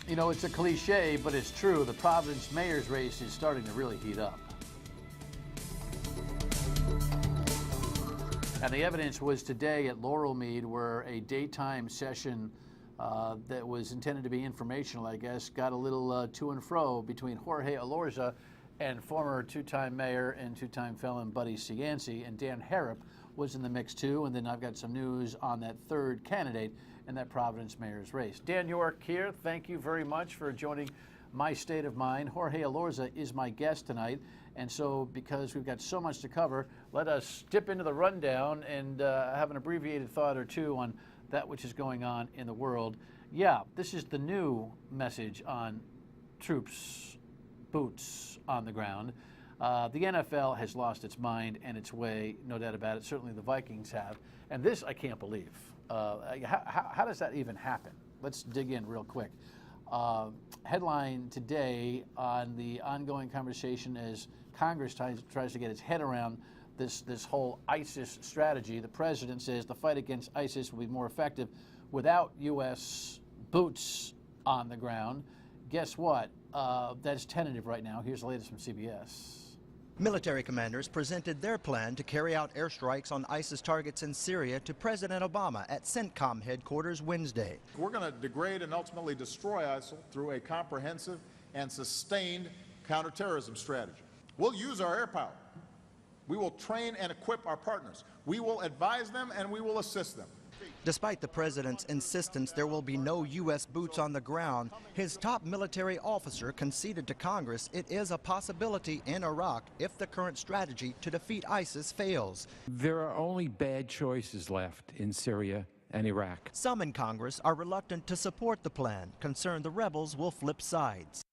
You know, it's a cliche, but it's true. The Providence mayor's race is starting to really heat up. And the evidence was today at Laurel Mead, where a daytime session that was intended to be informational, I guess, got a little to and fro between Jorge Elorza and former two-time mayor and two-time felon Buddy Cianci, and Dan Harrop was in the mix too. And then I've got some news on that third candidate in that Providence mayor's race. Dan York here. Thank you very much for joining my state of mind. Jorge Elorza is my guest tonight. And so because we've got so much to cover, let us dip into the rundown and have an abbreviated thought or two on that which is going on in the world. Yeah, this is the new message on troops, boots on the ground. The NFL has lost its mind and its way, no doubt about it. Certainly the Vikings have. And this I can't believe. How does that even happen? Let's dig in real quick. Headline today on the ongoing conversation as Congress tries to get its head around this whole ISIS strategy. The president says the fight against ISIS will be more effective without U.S. boots on the ground. Guess what? That's tentative right now. Here's the latest from CBS. Military commanders presented their plan to carry out airstrikes on ISIS targets in Syria to President Obama at CENTCOM headquarters Wednesday. We're going to degrade and ultimately destroy ISIL through a comprehensive and sustained counterterrorism strategy. We'll use our air power. We will train and equip our partners. We will advise them and we will assist them. Despite the president's insistence there will be no U.S. boots on the ground, his top military officer conceded to Congress it is a possibility in Iraq if the current strategy to defeat ISIS fails. There are only bad choices left in Syria and Iraq. Some in Congress are reluctant to support the plan, concerned the rebels will flip sides.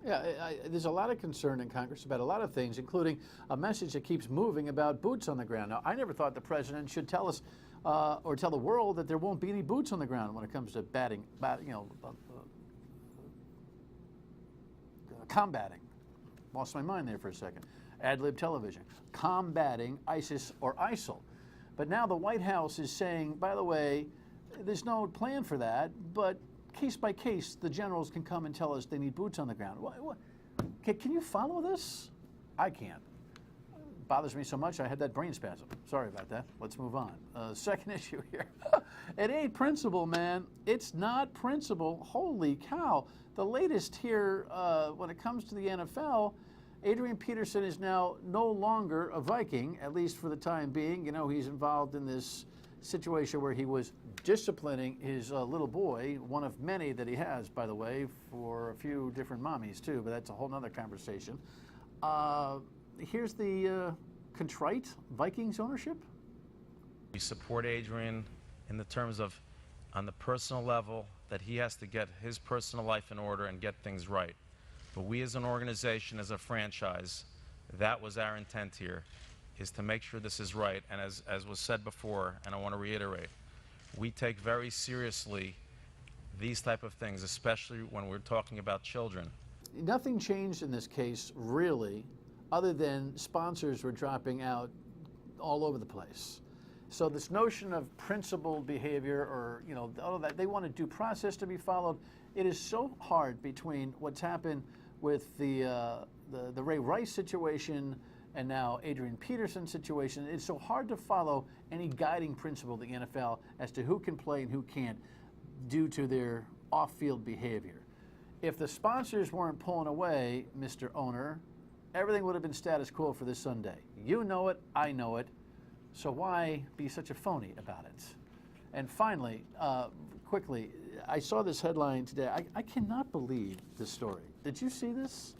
Yeah, there's a lot of concern in Congress about a lot of things, including a message that keeps moving about boots on the ground. Now, I never thought the president should tell us or tell the world that there won't be any boots on the ground when it comes to combating. Lost my mind there for a second. Ad-lib television. Combating ISIS or ISIL. But now the White House is saying, by the way, there's no plan for that, but case by case, the generals can come and tell us they need boots on the ground. Can you follow this? I can't. It bothers me so much, I had that brain spasm. Sorry about that. Let's move on. Second issue here. It ain't principle, man. It's not principle. Holy cow. The latest here when it comes to the NFL, Adrian Peterson is now no longer a Viking, at least for the time being. You know, he's involved in this situation where he was disciplining his little boy, one of many that he has, by the way, for a few different mommies too, but that's a whole nother conversation. Here's the contrite Vikings ownership. We support Adrian in the terms of, on the personal level, that he has to get his personal life in order and get things right. But we as an organization, as a franchise, that was our intent here, is to make sure this is right. And as was said before, and I want to reiterate, we take very seriously these type of things, especially when we're talking about children. Nothing changed in this case, really, other than sponsors were dropping out all over the place. So this notion of principled behavior, or all of that, they want a due process to be followed. It is so hard between what's happened with the Ray Rice situation and now Adrian Peterson's situation. It's so hard to follow any guiding principle of the NFL as to who can play and who can't due to their off-field behavior. If the sponsors weren't pulling away, Mr. Owner, everything would have been status quo for this Sunday. You know it, I know it, so why be such a phony about it? And finally, quickly, I saw this headline today. I cannot believe this story. Did you see this?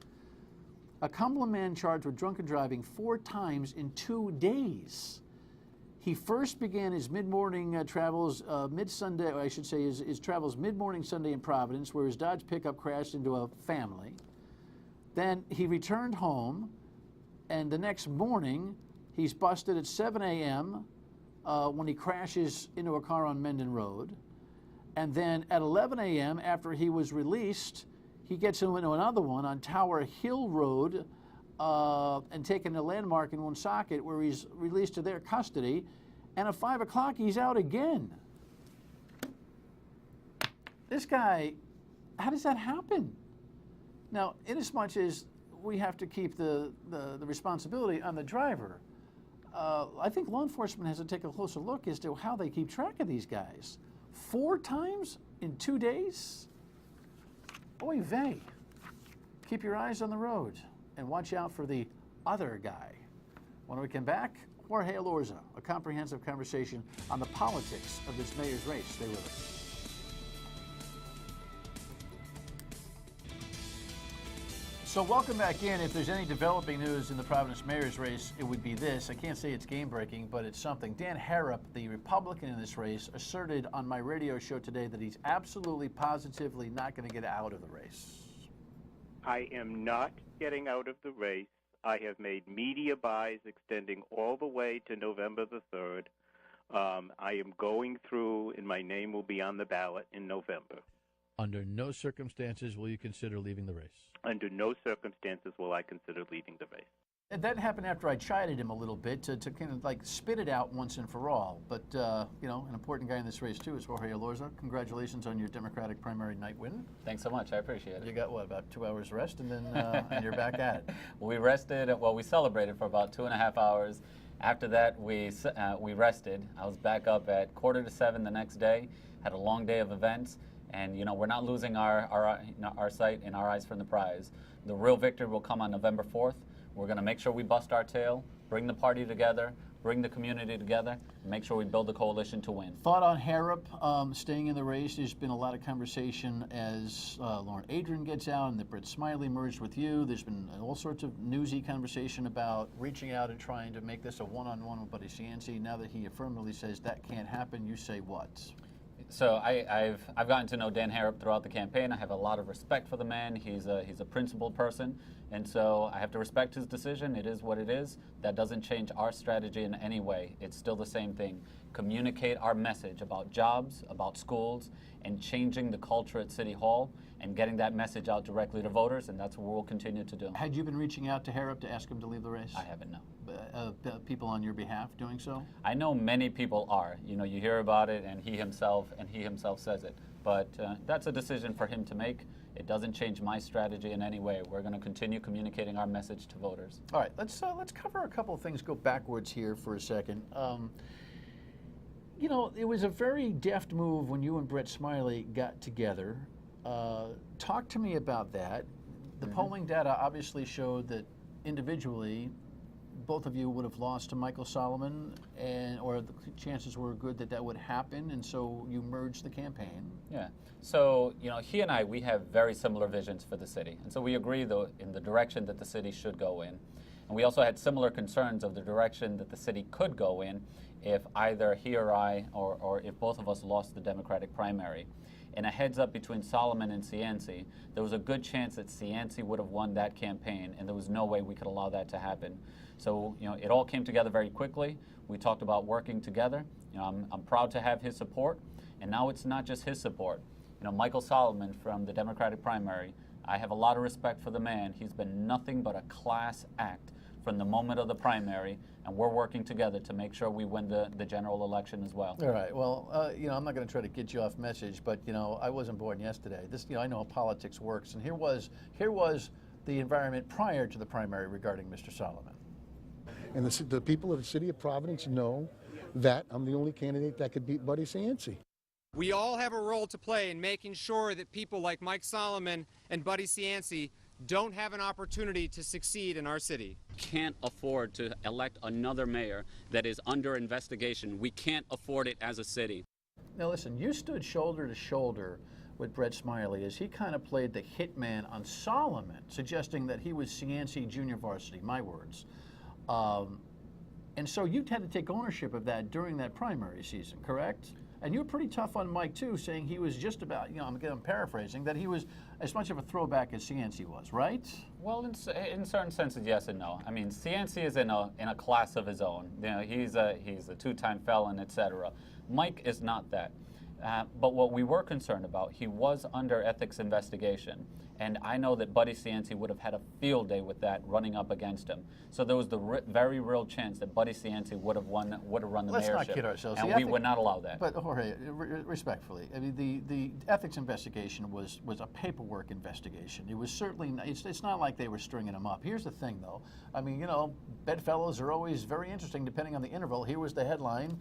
A Cumberland man charged with drunken driving 4 times in 2 days. He first began his mid-morning travels mid-Sunday, or I should say his travels mid-morning Sunday in Providence, where his Dodge pickup crashed into a family. Then he returned home, and the next morning he's busted at 7 a.m. When he crashes into a car on Mendon Road. And then at 11 a.m., after he was released, he gets into another one on Tower Hill Road and taken to Landmark in Woonsocket, where he's released to their custody. And at 5 o'clock, he's out again. This guy How does that happen? Now, inasmuch as we have to keep the responsibility on the driver, I think law enforcement has to take a closer look as to how they keep track of these guys. 4 times in 2 days? Oy vey. Keep your eyes on the road and watch out for the other guy. When we come back, Jorge Elorza, a comprehensive conversation on the politics of this mayor's race. Stay with us. So welcome back in. If there's any developing news in the Providence mayor's race, it would be this. I can't say it's game-breaking, but it's something. Dan Harrop, the Republican in this race, asserted on my radio show today that he's absolutely, positively not going to get out of the race. I am not getting out of the race. I have made media buys extending all the way to November the 3rd. I am going through, and my name will be on the ballot in November. Under no circumstances will you consider leaving the race? Under no circumstances will I consider leaving the race. And that happened after I chided him a little bit to kind of like spit it out once and for all. But, you know, an important guy in this race, too, is Jorge Elorza. Congratulations on your Democratic primary night win. Thanks so much. I appreciate it. You got, what, about 2 hours rest, and then and you're back at it. We rested, well, we celebrated for about 2.5 hours. After that, we rested. I was back up at 6:45 the next day, had a long day of events. And, you know, we're not losing our sight and our eyes from the prize. The real victory will come on November 4th. We're going to make sure we bust our tail, bring the party together, bring the community together, and make sure we build a coalition to win. Thought on Harrop staying in the race. There's been a lot of conversation as Lauren Adrian gets out and that Brett Smiley merged with you. There's been all sorts of newsy conversation about reaching out and trying to make this a one-on-one with Buddy Cianci. Now that he affirmatively says that can't happen, you say what? So I've gotten to know Dan Harrop throughout the campaign. I have a lot of respect for the man. He's a principled person, and so I have to respect his decision. It is what it is. That doesn't change our strategy in any way. It's still the same thing. Communicate our message about jobs, about schools, and changing the culture at City Hall and getting that message out directly to voters, and that's what we'll continue to do. Had you been reaching out to Harrop to ask him to leave the race? I haven't, no. People on your behalf doing so? I know many people are. You know, you hear about it, and he himself says it. But that's a decision for him to make. It doesn't change my strategy in any way. We're going to continue communicating our message to voters. All right, let's cover a couple of things. Go backwards here for a second. You know, it was a very deft move when you and Brett Smiley got together. Talk to me about that. The polling data obviously showed that individually, both of you would have lost to Michael Solomon, or the chances were good that that would happen, and so you merged the campaign. Yeah. So, you know, he and I, we have very similar visions for the city, and so we agree, though, in the direction that the city should go in. And we also had similar concerns of the direction that the city could go in if either he or I, or if both of us lost the Democratic primary. In a heads-up between Solomon and Cianci, there was a good chance that Cianci would have won that campaign, and there was no way we could allow that to happen. So, you know, it all came together very quickly. We talked about working together. You know, I'm proud to have his support, and now it's not just his support. You know, Michael Solomon from the Democratic primary, I have a lot of respect for the man. He's been nothing but a class act from the moment of the primary, and we're working together to make sure we win the general election as well. All right. Well, you know, I'm not going to try to get you off message, but you know, I wasn't born yesterday. This, you know, I know how politics works, and here was the environment prior to the primary regarding Mr. Solomon. And the people of the city of Providence know that I'm the only candidate that could beat Buddy Cianci. We all have a role to play in making sure that people like Mike Solomon and Buddy Cianci don't have an opportunity to succeed in our city. Can't afford to elect another mayor that is under investigation. We can't afford it as a city. Now listen, you stood shoulder to shoulder with Brett Smiley as he kind of played the hitman on Solomon, suggesting that he was Cianci junior varsity, my words. And so you had to take ownership of that during that primary season, correct? And you were pretty tough on Mike, too, saying he was just about, you know, I'm paraphrasing, that he was as much of a throwback as Cianci was, right? Well, in certain senses, yes and no. I mean, Cianci is in a class of his own. You know, he's a two-time felon, etc. Mike is not that. But what we were concerned about, he was under ethics investigation. And I know that Buddy Cianci would have had a field day with that running up against him. So there was the very real chance that Buddy Cianci would have run the mayorship. Let's not kid ourselves. And we would not allow that. But Jorge, respectfully, I mean, the ethics investigation was a paperwork investigation. It was certainly, it's not like they were stringing him up. Here's the thing, though. I mean, you know, bedfellows are always very interesting depending on the interval. Here was the headline.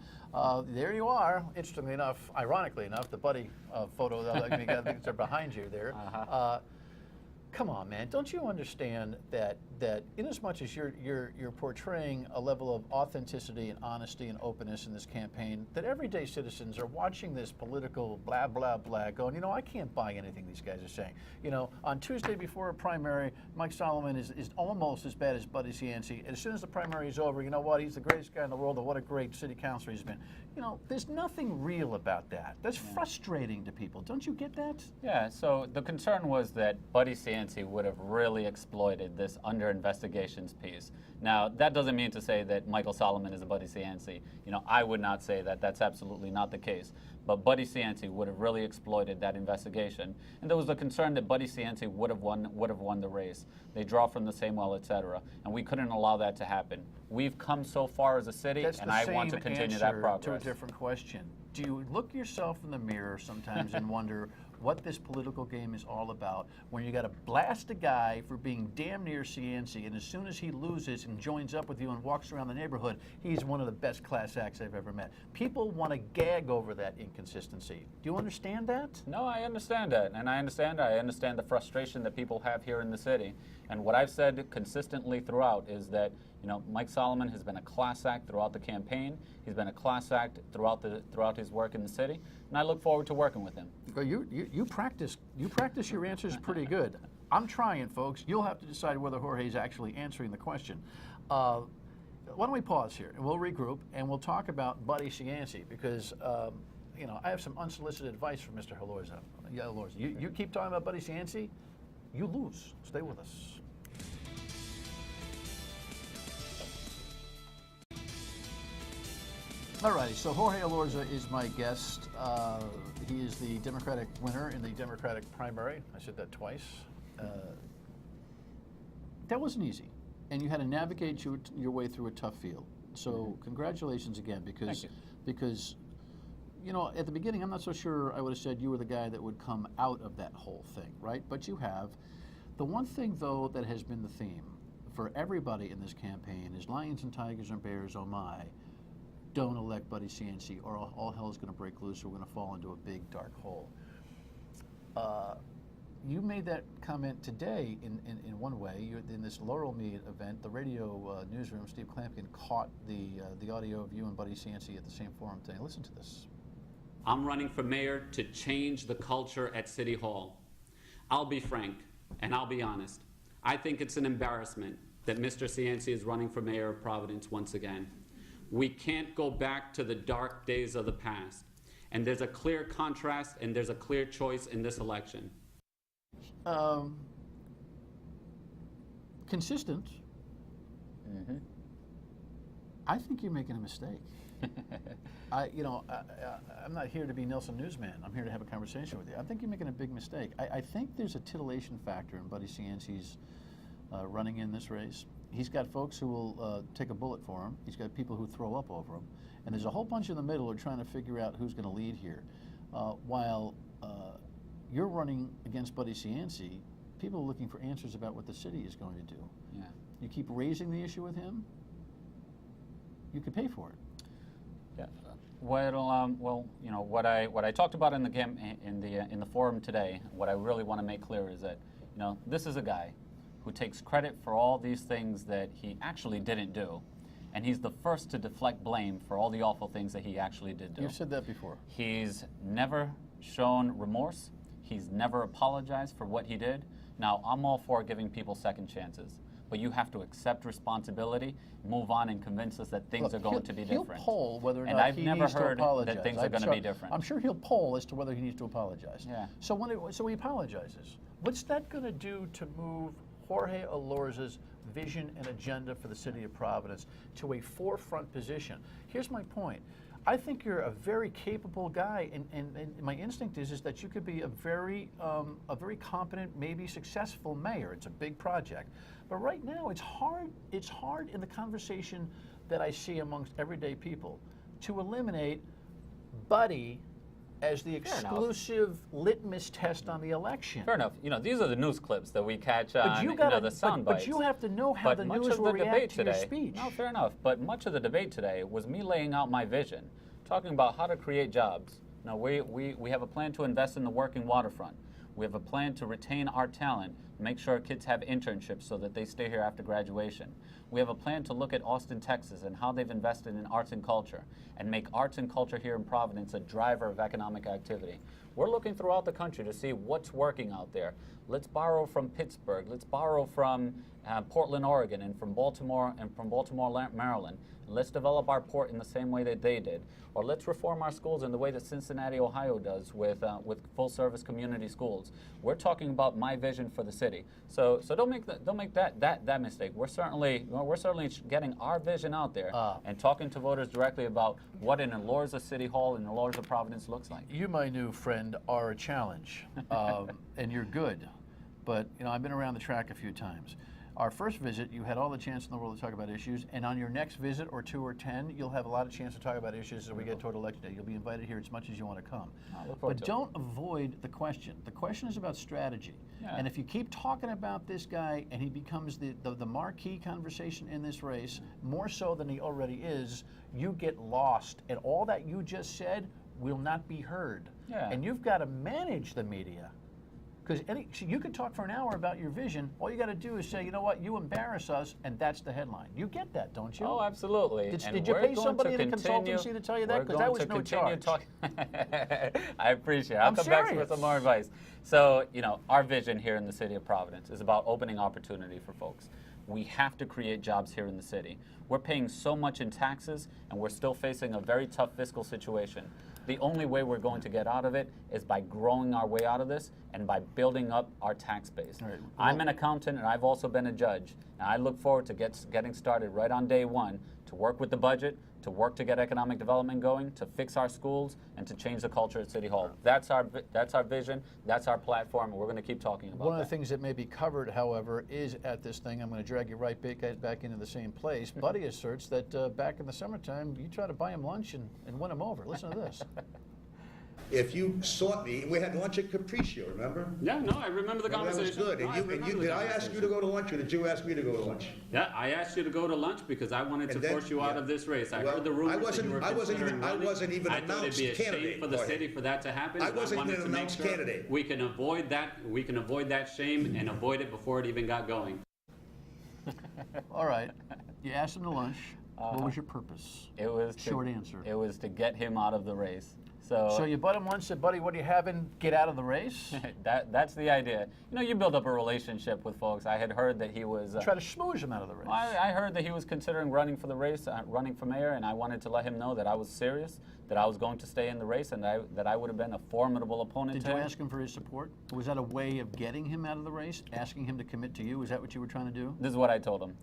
There you are. Interestingly enough, ironically enough, the Buddy photo that are behind you there. Come on, man! Don't you understand that inasmuch as you're portraying a level of authenticity and honesty and openness in this campaign, that everyday citizens are watching this political blah blah blah, going, you know, I can't buy anything these guys are saying. You know, on Tuesday before a primary, Mike Solomon is almost as bad as Buddy Cianci. As soon as the primary is over, you know what? He's the greatest guy in the world, and what a great city councilor he's been. You know, there's nothing real about that. That's frustrating to people. Don't you get that? Yeah. So the concern was that Buddy Cianci would have really exploited this under investigations piece. Now, that doesn't mean to say that Michael Solomon is a Buddy Cianci. You know, I would not say that. That's absolutely not the case. But Buddy Cianci would have really exploited that investigation. And there was a concern that Buddy Cianci would have won the race. They draw from the same well, et cetera. And we couldn't allow that to happen. We've come so far as a city, and I want to continue that progress. To a different question. Do you look yourself in the mirror sometimes and wonder what this political game is all about when you got to blast a guy for being damn near Cianci, and as soon as he loses and joins up with you and walks around the neighborhood, he's one of the best class acts I've ever met. People want to gag over that inconsistency. Do you understand that? No, I understand that, and I understand the frustration that people have here in the city. And what I've said consistently throughout is that, you know, Mike Solomon has been a class act throughout the campaign. He's been a class act throughout his work in the city, and I look forward to working with him. Well, you practice your answers pretty good. I'm trying, folks. You'll have to decide whether Jorge is actually answering the question. Why don't we pause here and we'll regroup and we'll talk about Buddy Cianci, because you know, I have some unsolicited advice from Mr. Elorza. Yeah, Elorza. You keep talking about Buddy Cianci, you lose. Stay with us. All righty, so Jorge Elorza is my guest. He is the Democratic winner in the Democratic primary. I said that twice. That wasn't easy, and you had to navigate your way through a tough field. So congratulations again, because you know, at the beginning, I'm not so sure I would have said you were the guy that would come out of that whole thing, right? But you have. The one thing, though, that has been the theme for everybody in this campaign is lions and tigers and bears, oh my. Don't elect Buddy Cianci, or all hell is going to break loose. We're going to fall into a big dark hole. You made that comment today in one way. You're in this Laurel Mead event, the radio newsroom. Steve Klampkin caught the audio of you and Buddy Cianci at the same forum today. Listen to this. I'm running for mayor to change the culture at City Hall. I'll be frank, and I'll be honest. I think it's an embarrassment that Mr. Cianci is running for mayor of Providence once again. We can't go back to the dark days of the past. And there's a clear contrast and there's a clear choice in this election. Consistent. Mm-hmm. I think you're making a mistake. I'm not here to be Nelson Newsman. I'm here to have a conversation with you. I think you're making a big mistake. I think there's a titillation factor in Buddy Cianci's running in this race. He's got folks who will take a bullet for him. He's got people who throw up over him. And there's a whole bunch in the middle who are trying to figure out who's going to lead here. While you're running against Buddy Cianci, people are looking for answers about what the city is going to do. Yeah. You keep raising the issue with him, you could pay for it. Yeah. Well, you know, what I talked about in the forum today, what I really want to make clear is that, you know, this is a guy who takes credit for all these things that he actually didn't do. And he's the first to deflect blame for all the awful things that he actually did do. You've said that before. He's never shown remorse. He's never apologized for what he did. Now, I'm all for giving people second chances. But you have to accept responsibility, move on, and convince us that things are going to be different. He'll poll whether or and not I've he never needs heard to apologize. that things are going to be different. I'm sure he'll poll as to whether he needs to apologize. Yeah. So he apologizes. What's that going to do to move Jorge Elorza's vision and agenda for the city of Providence to a forefront position? Here's my point. I think you're a very capable guy, and my instinct is that you could be a very competent, maybe successful mayor. It's a big project, but right now it's hard. It's hard in the conversation that I see amongst everyday people to eliminate Buddy as the exclusive litmus test on the election. Fair enough. You know, these are the news clips that we catch on the sound bites. But you have to know how the news will react to your speech. No, fair enough. But much of the debate today was me laying out my vision, talking about how to create jobs. Now, we have a plan to invest in the working waterfront. We have a plan to retain our talent, make sure our kids have internships so that they stay here after graduation. We have a plan to look at Austin, Texas, and how they've invested in arts and culture, and make arts and culture here in Providence a driver of economic activity. We're looking throughout the country to see what's working out there. Let's borrow from Pittsburgh. Let's borrow from Portland, Oregon, and from Baltimore, Maryland. And let's develop our port in the same way that they did. Or let's reform our schools in the way that Cincinnati, Ohio does with full-service community schools. We're talking about my vision for the city. So don't make that mistake. We're certainly getting our vision out there and talking to voters directly about what an Elorza City Hall in Elorza, Providence looks like. You, my new friend, are a challenge, and you're good. But you know, I've been around the track a few times. Our first visit, you had all the chance in the world to talk about issues, and on your next visit, or 2 or 10, you'll have a lot of chance to talk about issues as we get toward election day. You'll be invited here as much as you want to come. But don't avoid the question. The question is about strategy. Yeah. And if you keep talking about this guy and he becomes the marquee conversation in this race, more so than he already is, you get lost. And all that you just said will not be heard. Yeah. And you've got to manage the media. Because you could talk for an hour about your vision. All you got to do is say, you know what, you embarrass us, and that's the headline. You get that, don't you? Oh, absolutely. Did you pay somebody in a consultancy to tell you that? Because that was no charge. I appreciate it. I'll come back with some more advice. So, you know, our vision here in the city of Providence is about opening opportunity for folks. We have to create jobs here in the city. We're paying so much in taxes, and we're still facing a very tough fiscal situation. The only way we're going to get out of it is by growing our way out of this and by building up our tax base. Right. Well, I'm an accountant, and I've also been a judge. And I look forward to getting started right on day one to work with the budget, to work to get economic development going, to fix our schools, and to change the culture at City Hall. That's our vision, that's our platform, and we're going to keep talking about One of the things that may be covered, however, is at this thing, I'm going to drag you right back into the same place. Buddy asserts that back in the summertime, you try to buy him lunch and win him over. Listen to this. If you sought me, we had lunch at Capriccio, remember? Yeah, no, I remember the conversation. That was good. Did I ask you to go to lunch, or did you ask me to go to lunch? Yeah, I asked you to go to lunch because I wanted to force you out of this race. I heard the rumors that you were considering running. I wasn't even announced candidate. I thought it'd be a shame for the city for that to happen. I wasn't even an announced candidate. We can avoid that. We can avoid that shame and avoid it before it even got going. All right. You asked him to lunch. What was your purpose? Short answer. It was to get him out of the race. So you bought him lunch, said, buddy, what are you having? Get out of the race? That's the idea. You know, you build up a relationship with folks. I had heard that he was... Try to schmooze him out of the race. Well, I heard that he was considering running for the race, running for mayor, and I wanted to let him know that I was serious, that I was going to stay in the race, and that I would have been a formidable opponent to him. Did you ask him for his support? Was that a way of getting him out of the race, asking him to commit to you? Is that what you were trying to do? This is what I told him.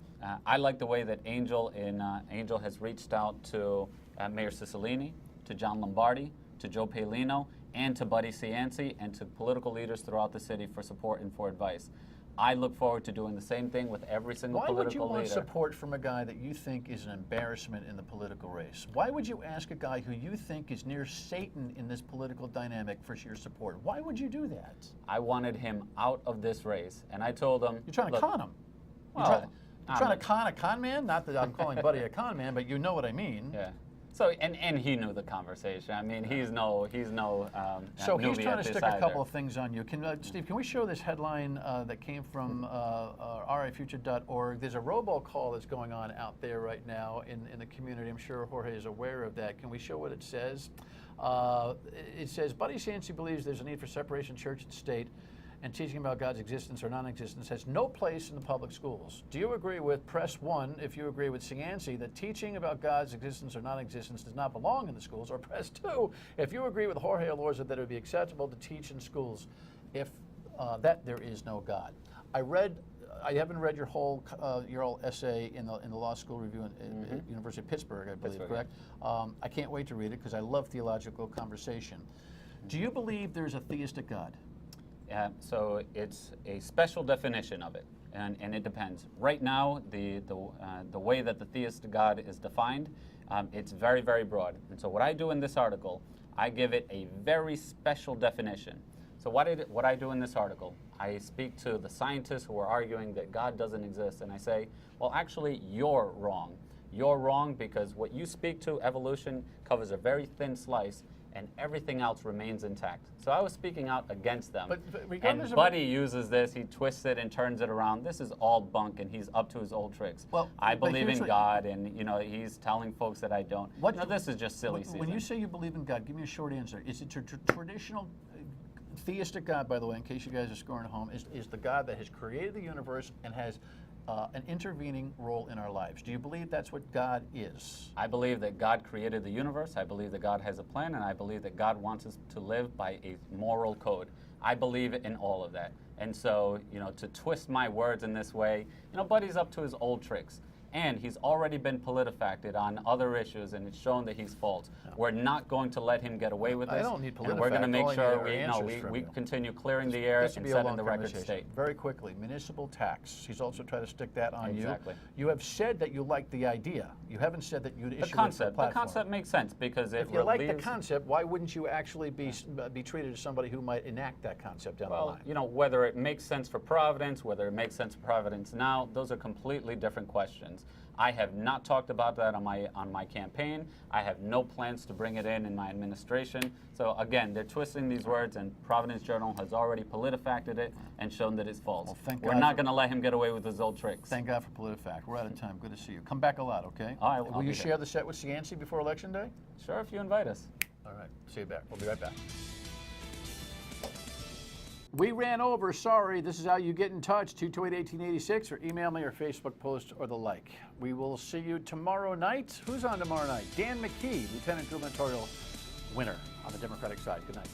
I like the way that Angel has reached out to Mayor Cicilline, to John Lombardi, to Joe Paolino, and to Buddy Cianci, and to political leaders throughout the city for support and for advice. I look forward to doing the same thing with every single political leader. Why would you want support from a guy that you think is an embarrassment in the political race? Why would you ask a guy who you think is near Satan in this political dynamic for your support? Why would you do that? I wanted him out of this race, and I told him... You're trying to con him. You're trying to con a con man? Not that I'm calling Buddy a con man, but you know what I mean. Yeah. So and he knew the conversation. I mean, he's no so he's trying to stick a couple of things on you. Steve, can we show this headline that came from rifuture.org? There's a robocall that's going on out there right now in the community. I'm sure Jorge is aware of that. Can we show what it says? It says, Buddy Cianci believes there's a need for separation of church and state, and teaching about God's existence or non-existence has no place in the public schools. Do you agree with press 1 if you agree with Cianci that teaching about God's existence or non-existence does not belong in the schools, or press 2 if you agree with Jorge Elorza that it would be acceptable to teach in schools if that there is no God? I read I haven't read your whole essay in the Law School Review at University of Pittsburgh, I believe, correct? I can't wait to read it because I love theological conversation. Do you believe there's a theistic God? So it's a special definition of it, and it depends. Right now, the way that the theistic God is defined, it's very, very broad. And so what I do in this article, I give it a very special definition. So what I do in this article, I speak to the scientists who are arguing that God doesn't exist, and I say, well, actually, you're wrong. You're wrong because what you speak to, evolution, covers a very thin slice, and everything else remains intact. So I was speaking out against them. But and Buddy uses this, he twists it and turns it around. This is all bunk, and he's up to his old tricks. Well, I believe in God, and he's telling folks that I don't. This is just silly season. When you say you believe in God, give me a short answer. Is it traditional theistic God, by the way, in case you guys are scoring at home, is the God that has created the universe and has an intervening role in our lives? Do you believe that's what God is? I believe that God created the universe. I believe that God has a plan, and I believe that God wants us to live by a moral code. I believe in all of that. And so, to twist my words in this way, Buddy's up to his old tricks. And he's already been politifacted on other issues, and it's shown that he's false. No. We're not going to let him get away with this. I don't need politifact. And we're going to make sure we continue clearing the air and setting the record straight. Very quickly, municipal tax. He's also tried to stick that on you. Exactly. You have said that you like the idea. You haven't said that you'd issue the concept. it for a platform. The concept makes sense because if you like the concept, why wouldn't you actually be treated as somebody who might enact that concept down the line? Whether it makes sense for Providence, whether it makes sense for Providence now, those are completely different questions. I have not talked about that on my campaign. I have no plans to bring it in my administration. So again, they're twisting these words, and Providence Journal has already politifacted it and shown that it's false. Well, We're not going to let him get away with his old tricks. Thank God for PolitiFact. We're out of time. Good to see you. Come back a lot, okay? All right. Will you share the set with Cianci before Election Day? Sure, if you invite us. All right. See you back. We'll be right back. We ran over, sorry. This is how you get in touch, 228-1886, or email me or Facebook post or the like. We will see you tomorrow night. Who's on tomorrow night? Dan McKee, Lieutenant Gubernatorial winner on the Democratic side. Good night.